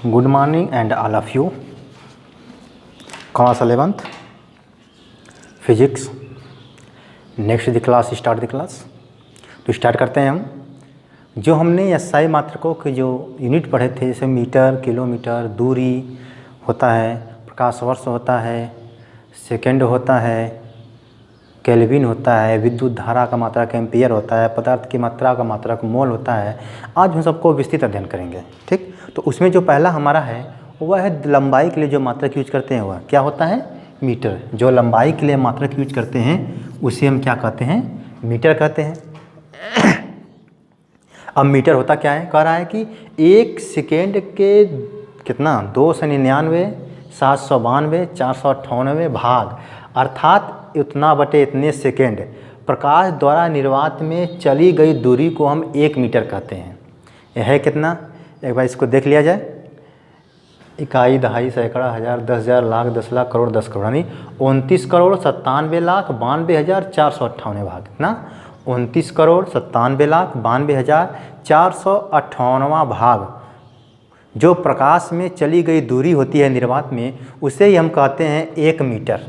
Good morning and all of you. Class 11th Physics. Next the class start the class. तो start करते हैं हम। जो हमने एसआई मात्रकों के जो यूनिट पढ़े थे, जैसे मीटर, किलोमीटर, दूरी होता है, प्रकाश वर्ष होता है, सेकंड होता है, केल्विन होता है, विद्युत धारा का मात्रक एम्पियर होता है, पदार्थ की मात्रा का मात्रक मोल होता है। आज हम सबको विस्तृत अध्ययन करेंगे। ठीक, तो उसमें जो पहला हमारा है वह है लंबाई के लिए जो मात्रक यूज करते हैं वह क्या होता है? मीटर। जो लंबाई के लिए मात्रक यूज करते हैं उसे हम क्या कहते हैं? मीटर कहते हैं। अब मीटर होता क्या है? कह रहा है कि एक सेकेंड के कितना 299, 792, 498 भाग, अर्थात इतना बटे इतने सेकेंड प्रकाश द्वारा निर्वात में चली गई दूरी को हम 1 मीटर कहते हैं। यह है कितना? एक बार इसको देख लिया जाए। इकाई, दहाई, सैकड़ा, हज़ार, 10,000, लाख, 10 लाख, करोड़, 10 करोड़, यानी 29 करोड़ 97 लाख 92,458 भाग। कितना? 29 करोड़ 97 लाख 92,458 भाग जो प्रकाश में चली गई दूरी होती है निर्वात में, उसे ही हम कहते हैं 1 मीटर।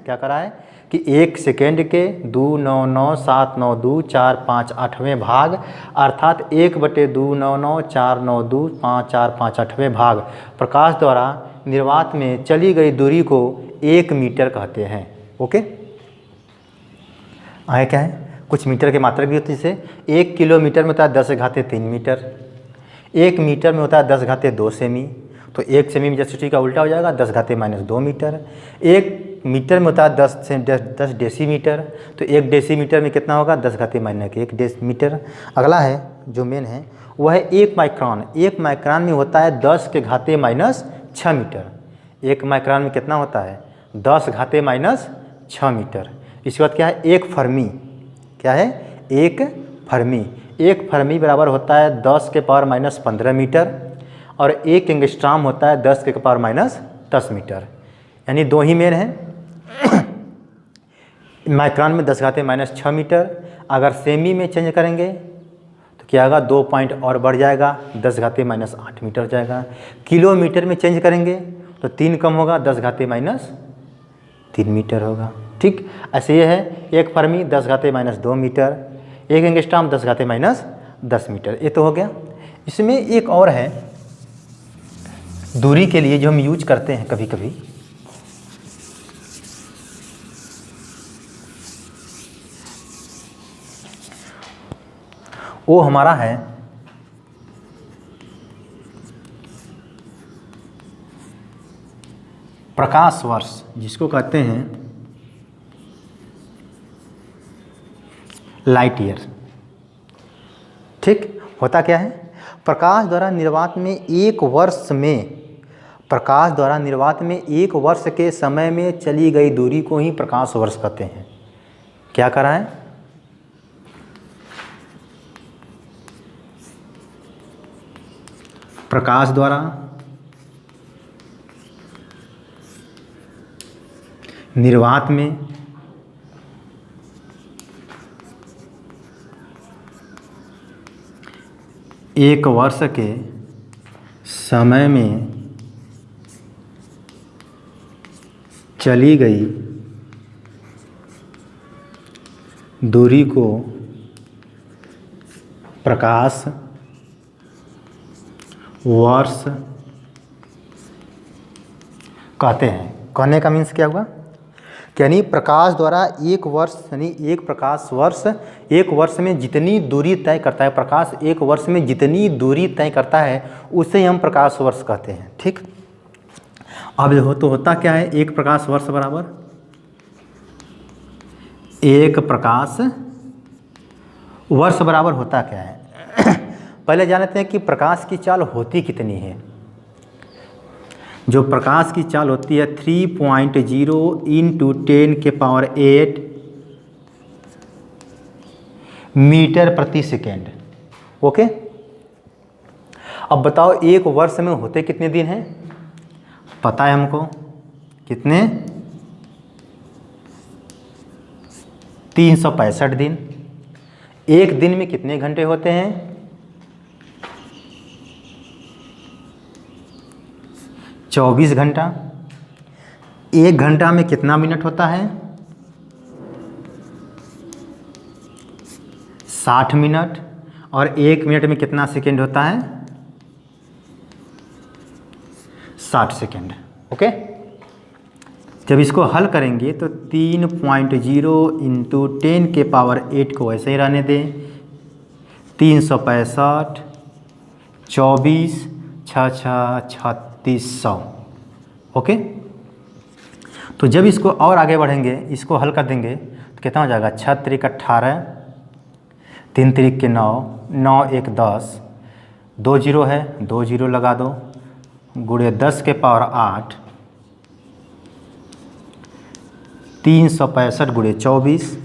क्या करा है कि 1 सेकेंड के 299,792,458 भाग, अर्थात 1/299,492,5,458 भाग प्रकाश द्वारा निर्वात में चली गई दूरी को 1 मीटर कहते हैं। ओके, आए क्या है? कुछ मीटर के मात्रक भी होती है। जैसे 1 किलोमीटर में होता है 10⁻³ मीटर, 1 मीटर में होता है 10⁻² सेमी, तो 1 सेमी में जैसे का उल्टा हो जाएगा 10⁻⁻² मीटर। 1 मीटर में होता है 10 डेसीमीटर, तो 1 डेसीमीटर में कितना होगा? 10⁻⁻1 डेसीमीटर। अगला है जो मेन है वह है 1 माइक्रोन। 1 माइक्रोन में होता है 10⁻⁶ मीटर। 1 माइक्रोन में कितना होता है? 10⁻⁶ मीटर। इसके बाद क्या है? 1 फर्मी। क्या है? 1 फर्मी। 1 फर्मी बराबर होता है 10⁻⁻15 मीटर, और 1 एंगस्ट्रॉम होता है 10⁻⁻10 मीटर। यानी दो ही मेन हैं। माइक्रोन में 10⁻⁻6 मीटर। अगर सेमी में चेंज करेंगे तो क्या होगा? 2 पॉइंट और बढ़ जाएगा, 10⁻⁸ मीटर जाएगा। किलोमीटर में चेंज करेंगे तो 3 कम होगा, 10⁻⁻3 मीटर होगा। ठीक, ऐसे ये है 1 फर्मी 10⁻⁻2 मीटर, 1 एंगस्ट्रॉम 10⁻⁻10 मीटर। ये तो हो गया। इसमें एक और है दूरी के लिए जो हम यूज करते हैं कभी कभी, वो हमारा है प्रकाश वर्ष, जिसको कहते हैं लाइट ईयर। ठीक, होता क्या है? प्रकाश द्वारा निर्वात में 1 वर्ष में, प्रकाश द्वारा निर्वात में 1 वर्ष के समय में चली गई दूरी को ही प्रकाश वर्ष कहते हैं। क्या करा है? प्रकाश द्वारा निर्वात में 1 वर्ष के समय में चली गई दूरी को प्रकाश वर्ष कहते हैं। कहने का मीन्स क्या हुआ? यानी प्रकाश द्वारा 1 वर्ष, यानी 1 प्रकाश वर्ष 1 वर्ष में जितनी दूरी तय करता है, प्रकाश 1 वर्ष में जितनी दूरी तय करता है उसे हम प्रकाश वर्ष कहते हैं। ठीक, अब जो तो होता क्या है? 1 प्रकाश वर्ष बराबर 1 प्रकाश वर्ष बराबर होता क्या है? पहले जानते हैं कि प्रकाश की चाल होती कितनी है। जो प्रकाश की चाल होती है 3.0 × 10⁸ मीटर प्रति सेकेंड। ओके, अब बताओ 1 वर्ष में होते कितने दिन हैं? पता है हमको कितने? 365 दिन। एक दिन में कितने घंटे होते हैं? 24 घंटा। 1 घंटा में कितना मिनट होता है? 60 मिनट। और 1 मिनट में कितना सेकेंड होता है? 60 सेकेंड। ओके, जब इसको हल करेंगे तो 3.0 इंटू 10 के पावर 8 को ऐसे ही रहने दें। 365, 24, 3600। ओके, तो जब इसको और आगे बढ़ेंगे, इसको हल कर देंगे तो कितना हो जाएगा? 6 त्रिक 18, 3 त्रिक के 9, 9 1 10, 2 जीरो है, 2 जीरो लगा दो, गुणे 10 के पावर 8, 365 गुणे 24।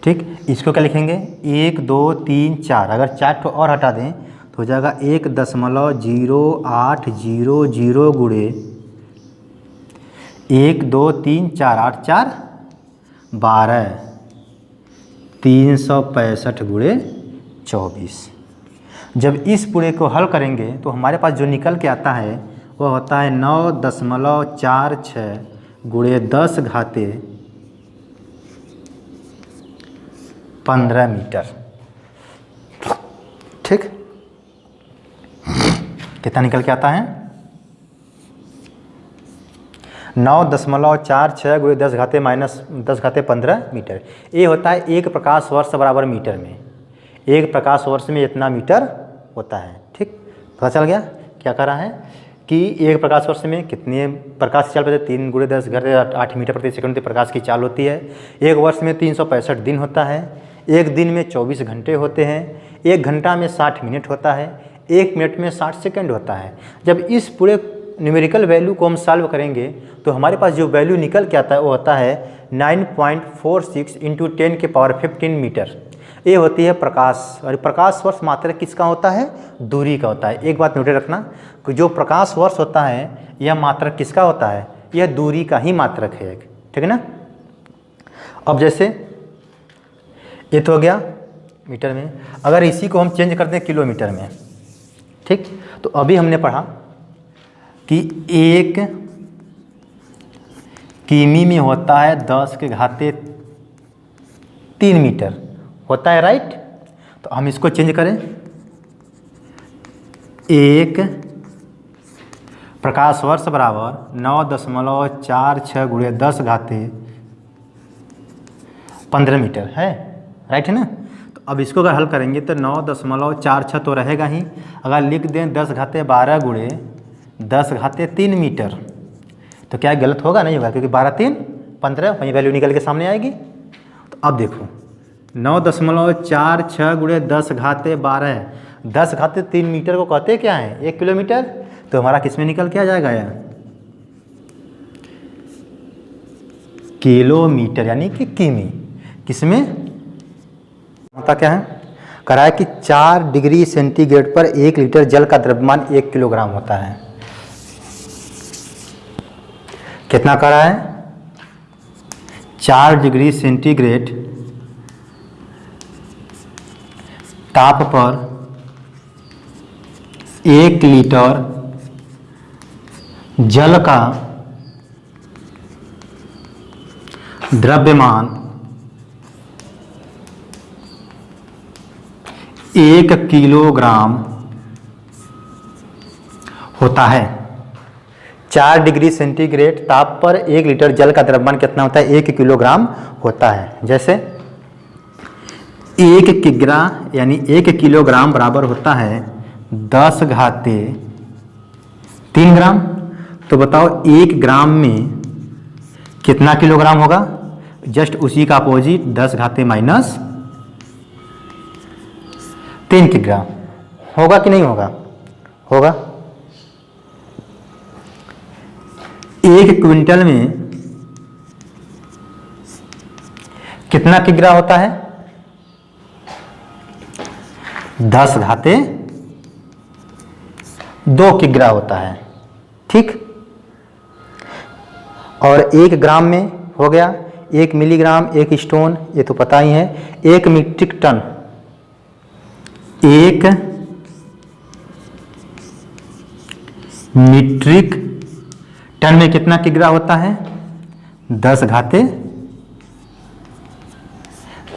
ठीक, इसको क्या लिखेंगे? 1 2 3 4। अगर 4 ठो और हटा दें तो हो जाएगा 1.0800 गुणे 1 2 3 4, 8 4 12, 365 गुणे 24। जब इस पूरे को हल करेंगे तो हमारे पास जो निकल के आता है वह होता है 9.46 गुणे 10 घाते 15 मीटर। ठीक, कितना निकल के आता है? 9.46 गुणे 10 घाते माइनस 10 घाते 15 मीटर। ये होता है 1 प्रकाश वर्ष बराबर मीटर में। 1 प्रकाश वर्ष में इतना मीटर होता है। ठीक, पता चल गया क्या कह रहा है कि 1 प्रकाश वर्ष में कितने प्रकाश की चाल होती है? 3 गुणे 10 घाते 8 मीटर प्रति सेकंड प्रकाश की चाल होती है। 1 वर्ष में 365 दिन होता है। 1 दिन में 24 घंटे होते हैं। 1 घंटा में 60 मिनट होता है। 1 मिनट में 60 सेकंड होता है। जब इस पूरे न्यूमेरिकल वैल्यू को हम सॉल्व करेंगे तो हमारे पास जो वैल्यू निकल के आता है वो होता है 9.46 इंटू 10 के पावर 15 मीटर। ये होती है प्रकाश। और प्रकाश वर्ष मात्रा किसका होता है? दूरी का होता है। एक बात नोट रखना कि जो प्रकाश वर्ष होता है यह मात्रक किसका होता है? यह दूरी का ही मात्रक है एक। ठीक है ना। अब जैसे ये तो हो गया मीटर में। अगर इसी को हम चेंज कर दें किलोमीटर में, ठीक, तो अभी हमने पढ़ा कि 1 किमी में होता है 10 के घाते 3 मीटर होता है, राइट। तो हम इसको चेंज करें, 1 प्रकाश वर्ष बराबर 9.46 गुणे 10 घाते 15 मीटर है, राइट है ना। तो अब इसको अगर हल करेंगे तो 9.46 तो रहेगा ही। अगर लिख दें 10 घाते 12 गुणे 10 घाते 3 मीटर तो क्या गलत होगा? नहीं होगा, क्योंकि 12 3 15 वही वैल्यू निकल के सामने आएगी। तो अब देखो 9.46 गुणे 10 घाते 12, 10 घाते 3 मीटर को कहते क्या है? 1 किलोमीटर। तो हमारा किस में निकल के आ जाएगा यार? किलोमीटर, यानी कि किमी। किसमें होता क्या है? कह रहा है कि 4 डिग्री सेंटीग्रेड पर 1 लीटर जल का द्रव्यमान 1 किलोग्राम होता है। कितना कह रहा है? 4 डिग्री सेंटीग्रेड ताप पर 1 लीटर जल का द्रव्यमान 1 किलोग्राम होता है। 4 डिग्री सेंटीग्रेड ताप पर 1 लीटर जल का द्रव्यमान कितना होता है? 1 किलोग्राम होता है। जैसे 1 किग्रा यानी 1 किलोग्राम बराबर होता है 10 घाते 3 ग्राम। तो बताओ 1 ग्राम में कितना किलोग्राम होगा? जस्ट उसी का अपोजिट 10 घाते माइनस 3 किग्रा होगा कि नहीं होगा? होगा। 1 क्विंटल में कितना किग्रा होता है? 10 घाते 2 किग्रा होता है, ठीक। और 1 ग्राम में हो गया 1 मिलीग्राम 1 स्टोन, ये तो पता ही है। 1 मीट्रिक टन 1 मीट्रिक टन में कितना किग्रा होता है? 10 घाते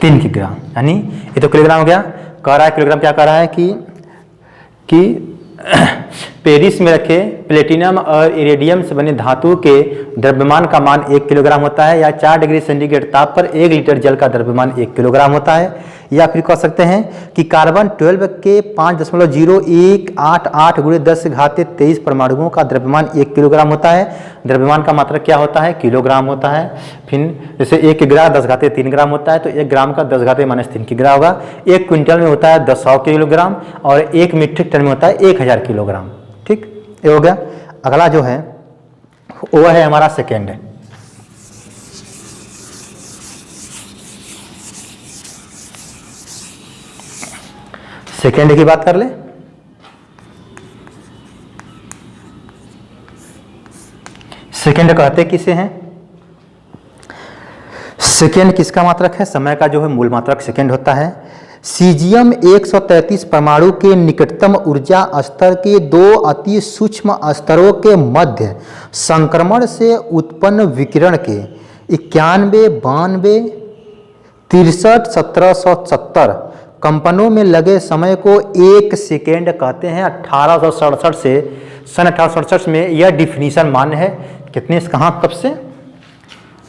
3 किग्रा, यानी ये तो किलोग्राम हो गया। कह रहा है किलोग्राम, क्या कह रहा है कि पेरिस में रखे प्लेटिनम और इरेडियम से बने धातु के द्रव्यमान का मान 1 किलोग्राम होता है, या 4 डिग्री सेंटीग्रेड ताप पर 1 लीटर जल का द्रव्यमान 1 किलोग्राम होता है। या फिर कह सकते हैं कि कार्बन 12 के 5.0188 × 10 घाते 23 परमाणुओं का द्रव्यमान 1 किलोग्राम होता है। द्रव्यमान का मात्रक क्या होता है? किलोग्राम होता है। फिर जैसे 1 ग्राम 10 घाते 3 ग्राम होता है, तो 1 ग्राम का 10 घाते -3 किग्रा होगा। 1 क्विंटल में होता है 100 किलोग्राम, और 1 मीट्रिक टन में होता है 1000 किलोग्राम। ठीक, ये हो गया। अगला जो है वो है हमारा सेकेंड। सेकेंड की बात कर ले। सेकेंड कहते किसे हैं? सेकेंड किसका मात्रक है? समय का जो है मूल मात्रक सेकेंड होता है। सीजियम 133 परमाणु के निकटतम ऊर्जा स्तर के 2 अति सूक्ष्म स्तरों के मध्य संक्रमण से उत्पन्न विकिरण के 91, 92, 63, 1770 कंपनों में लगे समय को 1 सेकेंड कहते हैं। 1867 से सन 1867 में यह डिफिनीशन मान्य है। कितने कहाँ कब से?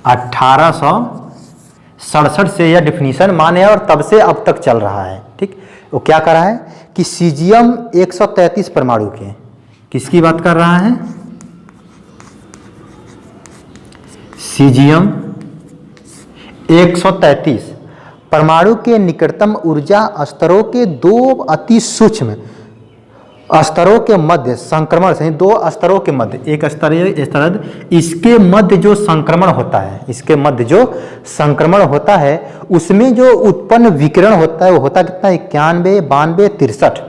1867 से यह डिफिनीशन मान्य है, और तब से अब तक चल रहा है। ठीक, वो क्या कर रहा है कि सीजियम 133 परमाणु के, किसकी बात कर रहा है? सीजियम 133 परमाणु के निकटतम ऊर्जा स्तरों के 2 अति सूक्ष्म स्तरों के मध्य संक्रमण से, 2 स्तरों के मध्य, एक स्तर इसके मध्य जो संक्रमण होता है, इसके मध्य जो संक्रमण होता है उसमें जो उत्पन्न विकिरण होता है वो होता कितना? 91, 92, 63।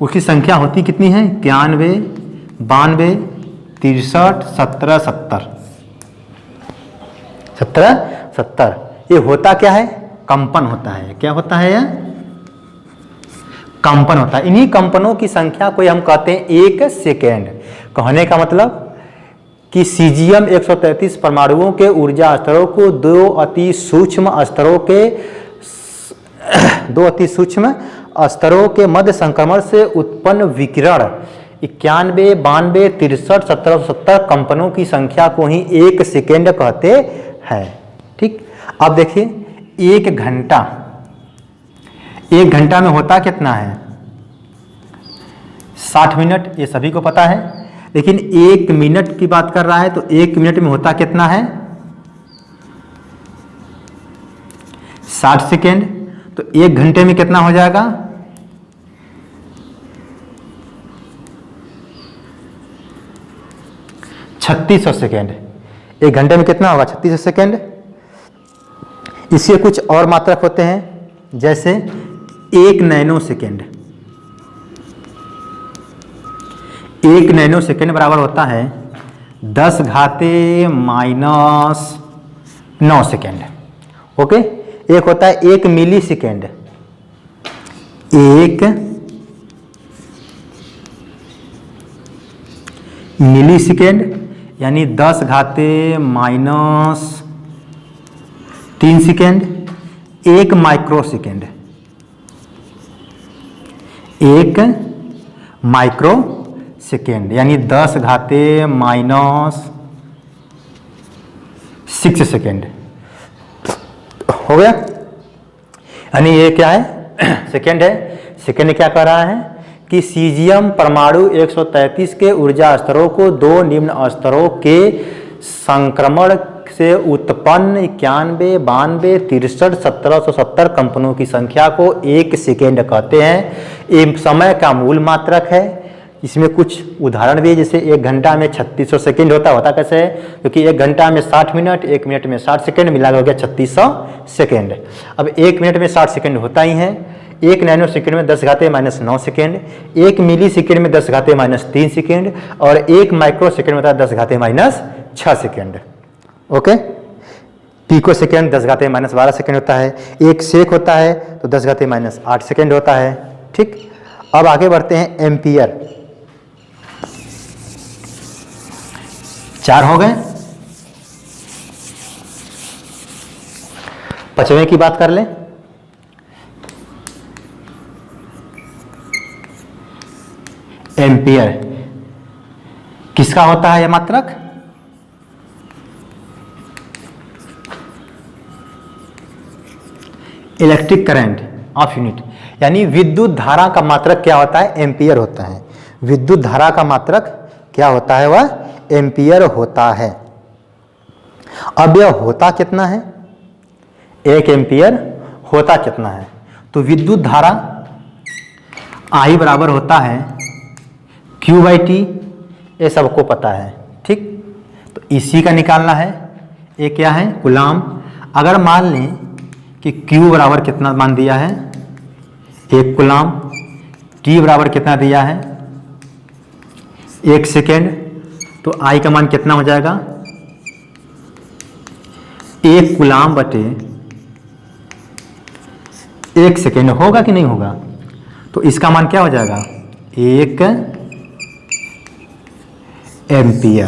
उसकी संख्या होती कितनी है? 91, 92, 63, 17, 70। ये होता क्या है? कंपन होता है। क्या होता है? यह कंपन होता है। इन्हीं कंपनों की संख्या को हम कहते हैं 1 सेकेंड। कहने का मतलब कि सीजियम 133 परमाणुओं के ऊर्जा स्तरों को 2 अति सूक्ष्म स्तरों के मध्य संक्रमण से उत्पन्न विकिरण 91, 92, 63, 1770 कंपनों की संख्या को ही 1 सेकेंड कहते हैं। ठीक, अब देखिए 1 घंटा में होता कितना है? 60 मिनट, ये सभी को पता है। लेकिन 1 मिनट की बात कर रहा है, तो 1 मिनट में होता कितना है? 60 सेकेंड। तो 1 घंटे में कितना हो जाएगा? 3600 सेकेंड। 1 घंटे में कितना होगा? 3600 सेकेंड। इसके कुछ और मात्रक होते हैं, जैसे 1 नैनो सेकेंड। 1 नैनो सेकेंड बराबर होता है 10 घाते -9 सेकेंड। ओके, एक होता है 1 मिली सेकेंड। 1 मिली सेकेंड यानी 10 घाते -3 second. 1 micro second, 1 micro second यानी 10 घाते -6 सेकेंड। हो गया, यानी ये क्या है? सेकेंड है। सेकेंड क्या कर रहा है कि सीजियम परमाणु 133 के ऊर्जा स्तरों को 2 निम्न स्तरों के संक्रमण से उत्पन्न 91, 92, 63, 1770 कंपनों की संख्या को 1 सेकेंड कहते हैं। ये समय का मूल मात्रक है। इसमें कुछ उदाहरण भी है, जैसे 1 घंटा में 3600 सेकेंड होता कैसे है? क्योंकि 1 घंटा में 60 मिनट, 1 मिनट में 60 सेकेंड, मिलाकर हो गया 3600 सेकेंड। अब 1 मिनट में 60 सेकेंड होता ही है। 1 नैनो सेकेंड में 10 घाते -9 सेकेंड, 1 मिली सेकेंड में 10 घाते -3 सेकेंड, और 1 माइक्रो सेकेंड में होता है 10 घाते -6 सेकेंड। ओके, पिको सेकेंड 10 घाते -12 सेकेंड होता है। 1 सेक होता है तो 10 घाते -8 सेकेंड होता है। ठीक, अब आगे बढ़ते हैं एम्पियर। 4 हो गए। 5वें की बात कर लें। एम्पियर किसका होता है यह मात्रक? इलेक्ट्रिक करंट ऑफ यूनिट, यानी विद्युत धारा का मात्रक क्या होता है? एम्पियर होता है। विद्युत धारा का मात्रक क्या होता है? वह एम्पियर होता है। अब यह होता कितना है? 1 एम्पियर होता कितना है? तो विद्युत धारा I बराबर होता है Q/T, ये सबको पता है, ठीक। तो इसी का निकालना है। ये क्या है? कूलाम। अगर मान लें कि Q बराबर कितना मान दिया है? 1 कूलाम। T बराबर कितना दिया है? 1 सेकेंड। तो I का मान कितना हो जाएगा? 1 कूलाम बटे 1 सेकेंड। होगा कि नहीं होगा? तो इसका मान क्या हो जाएगा? 1 एम्पियर।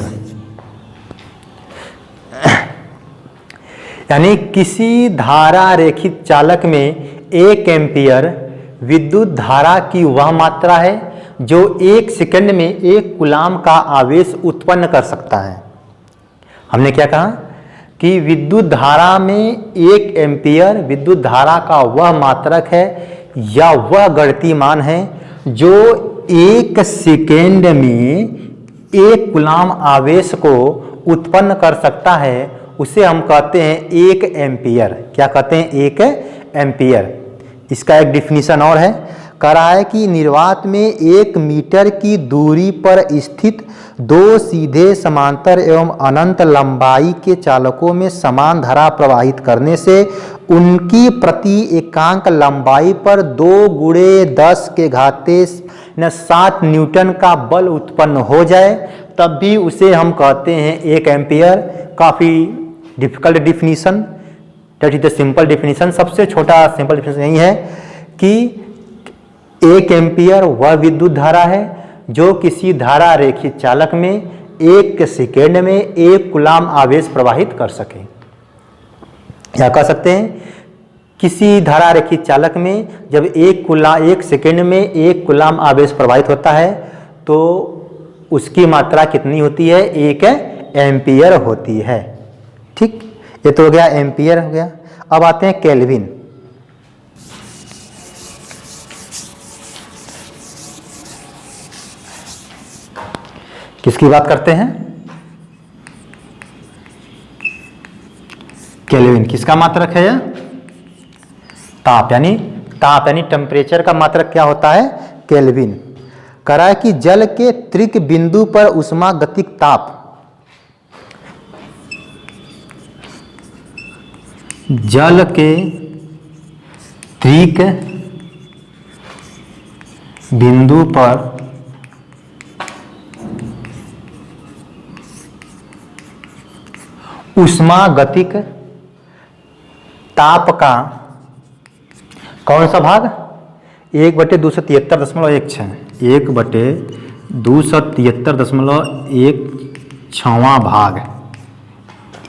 यानी किसी धारा रेखित चालक में 1 एम्पियर विद्युत धारा की वह मात्रा है जो 1 सेकंड में 1 कूलाम का आवेश उत्पन्न कर सकता है। हमने क्या कहा कि विद्युत धारा में 1 एम्पियर विद्युत धारा का वह मात्रक है या वह गतिमान है जो 1 सेकेंड में 1 कूलाम आवेश को उत्पन्न कर सकता है। उसे हम कहते हैं 1 एम्पियर। क्या कहते हैं? 1 एम्पियर। इसका एक डिफिनीशन और है। कह रहा है कि निर्वात में 1 मीटर की दूरी पर स्थित 2 सीधे समांतर एवं अनंत लंबाई के चालकों में समान धारा प्रवाहित करने से उनकी प्रति एकांक लंबाई पर 2 × 10⁻⁷ न्यूटन का बल उत्पन्न हो जाए, तब भी उसे हम कहते हैं 1 एम्पियर। काफ़ी difficult definition, that is the simple definition. सबसे छोटा सिंपल डिफिनीशन यही है कि 1 एम्पियर वह विद्युत धारा है जो किसी धारा रेखित चालक में 1 सेकेंड में 1 कूलाम आवेश प्रवाहित कर सके। या कह सकते हैं किसी धारा रेखित चालक में जब 1 सेकेंड में 1 कूलाम आवेश प्रवाहित होता है तो उसकी मात्रा कितनी होती है? 1 एम्पियर होती है, ठीक। ये तो हो गया एम्पियर हो गया। अब आते हैं केल्विन। किसकी बात करते हैं? केल्विन। किसका मात्रक है यह? ताप यानी टेम्परेचर का मात्रक क्या होता है? केल्विन। कह रहा है कि जल के त्रिक बिंदु पर ऊष्मागतिक ताप जल के त्रिक बिंदु पर ऊष्मागतिक ताप का कौन सा भाग? 1/273.16 1/273.16 भाग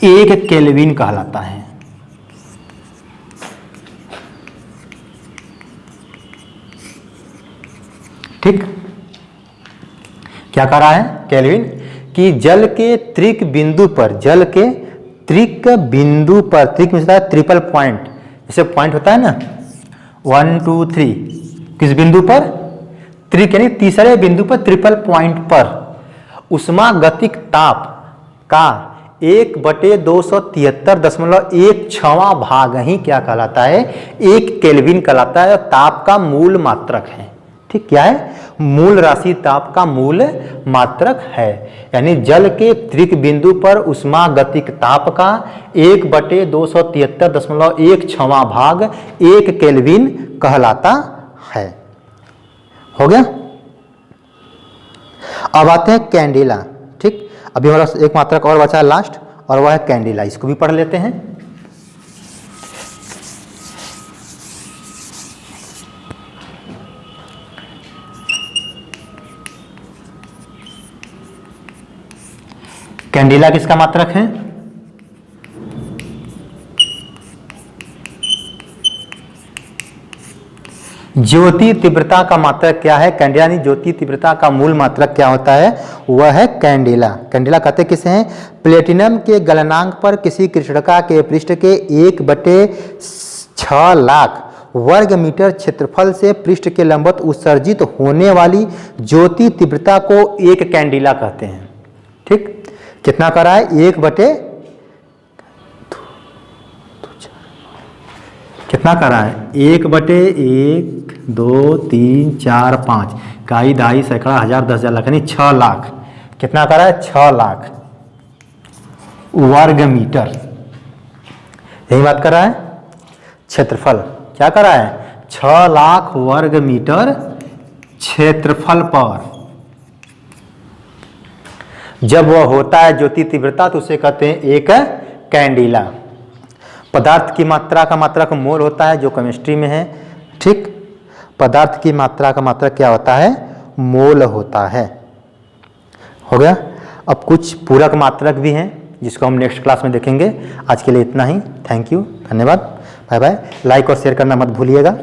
1 केल्विन कहलाता है, ठीक। क्या कह रहा है केल्विन? कि जल के त्रिक बिंदु पर त्रिक मिलता है ट्रिपल पॉइंट। जैसे पॉइंट होता है ना 1 2 3, किस बिंदु पर? त्रिक यानी तीसरे बिंदु पर ट्रिपल पॉइंट पर ऊष्मागतिक ताप का 1/273.16 भाग ही क्या कहलाता है? 1 केल्विन कहलाता है। ताप का मूल मात्रक है, ठीक। क्या है? मूल राशि ताप का मूल मात्रक है। यानी जल के त्रिक बिंदु पर ऊष्मागतिक ताप का 1/273.16 भाग 1 केल्विन कहलाता है। हो गया। अब आते हैं कैंडिला, ठीक। अभी हमारा एक मात्रक और बचा है लास्ट, और वह है कैंडिला। इसको भी पढ़ लेते हैं। कैंडिला किसका मात्रक है? ज्योति तीव्रता का मात्रक क्या है? कैंडिला यानी ज्योति तीव्रता का मूल मात्रक क्या होता है? वह है कैंडिला। कैंडिला कहते किसे हैं? प्लेटिनम के गलनांक पर किसी कृष्णिका के पृष्ठ के 1/6 लाख वर्ग मीटर क्षेत्रफल से पृष्ठ के लंबवत उत्सर्जित होने वाली ज्योति तीव्रता को एक कैंडिला कहते हैं। ठीक, कितना करा है? 1/, कितना करा है? 1/1 2 3 4 5 इकाई, दहाई, सैकड़ा, हजार, 10,000, लाख यानी 6 लाख। कितना करा है? 6 लाख वर्ग मीटर। यही बात कर रहा है। क्षेत्रफल क्या करा है? 6 लाख वर्ग मीटर क्षेत्रफल पर जब वह होता है ज्योति तीव्रता तो उसे कहते हैं एक कैंडिला। पदार्थ की मात्रा का मात्रक मोल होता है जो केमिस्ट्री में है। ठीक, पदार्थ की मात्रा का मात्रक क्या होता है? मोल होता है। हो गया। अब कुछ पूरक मात्रक भी हैं जिसको हम नेक्स्ट क्लास में देखेंगे। आज के लिए इतना ही। थैंक यू, धन्यवाद, बाय बाय। लाइक और शेयर करना मत भूलिएगा।